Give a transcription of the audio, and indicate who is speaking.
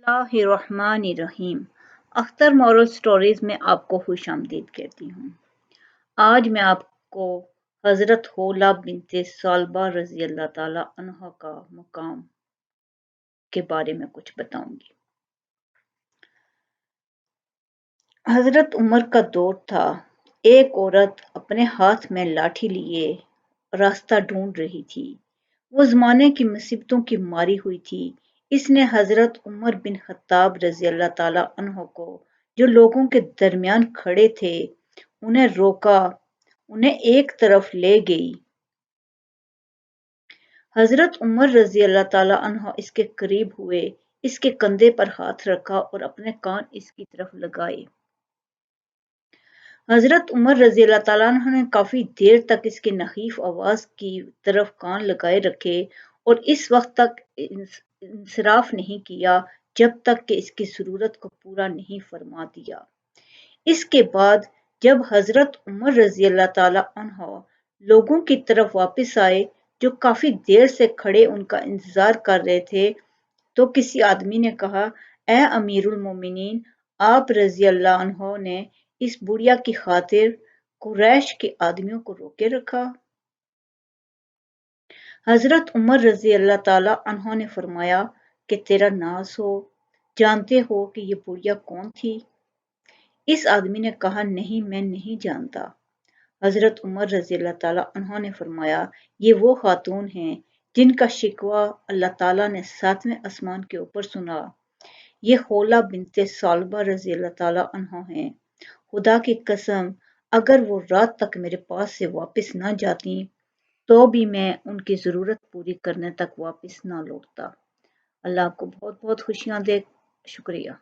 Speaker 1: बिस्मिल्लाहिर्रहमानिर्रहीम। Akhtar moral stories में आपको खुश आमदीद कहती हूँ। आज मैं आपको हज़रत होला बिनते सालबा रज़ी अल्लाह ताला अन्हा का मकाम के बारे में कुछ बताऊंगी। हज़रत उमर का दौर था। एक औरत अपने हाथ में लाठी लिए रास्ता ढूंढ रही थी। वो ज़माने की मुसीबतों की मारी हुई थी। इसने हज़रत उमर बिन खत्ताब रज़ी अल्लाह ताला अन्हो को, जो लोगों के दरमियान खड़े थे, उन्हें रोका, उन्हें एक तरफ ले गई। हज़रत उमर रज़ी अल्लाह ताला अन्हो इसके करीब हुए, इसके कंधे पर हाथ रखा और अपने कान इसकी तरफ लगाए। हज़रत उमर रज़ी अल्लाह ताला अन्हो ने काफ़ी देर तक इसकी नहीफ आवाज़ की तरफ कान लगाए रखे और इस वक्त तक इंसराफ नहीं किया जब तक कि इसकी ज़रूरत को पूरा नहीं फरमा दिया। इसके बाद जब हज़रत उमर रज़ी अल्लाह ताला अन्हो लोगों की तरफ वापस आए, जो काफ़ी देर से खड़े उनका इंतज़ार कर रहे थे, तो किसी आदमी ने कहा, ए अमीरुल मोमिनीन, आप रज़ी अल्लाह अन्हो ने इस बुढ़िया की खातिर कुरैश के आदमियों को रोके रखा। हज़रत उमर रज़ी अल्लाह ताला अन्हो ने फरमाया कि तेरा नाज हो, जानते हो कि ये बुढ़िया कौन थी? इस आदमी ने कहा, नहीं, मैं नहीं जानता। हज़रत उमर रज़ी अल्लाह ताला अन्हो ने फरमाया, ये वो खातून हैं जिनका शिकवा अल्लाह ताला ने 7वें आसमान के ऊपर सुना। ये होला बिनते सालबा रज़ी अल्लाह ताला अन्हो हैं। खुदा की कसम, अगर वो रात तक मेरे पास से वापस ना जाती तो भी मैं उनकी ज़रूरत पूरी करने तक वापस ना लौटता। अल्लाह आपको बहुत बहुत खुशियाँ दे। शुक्रिया।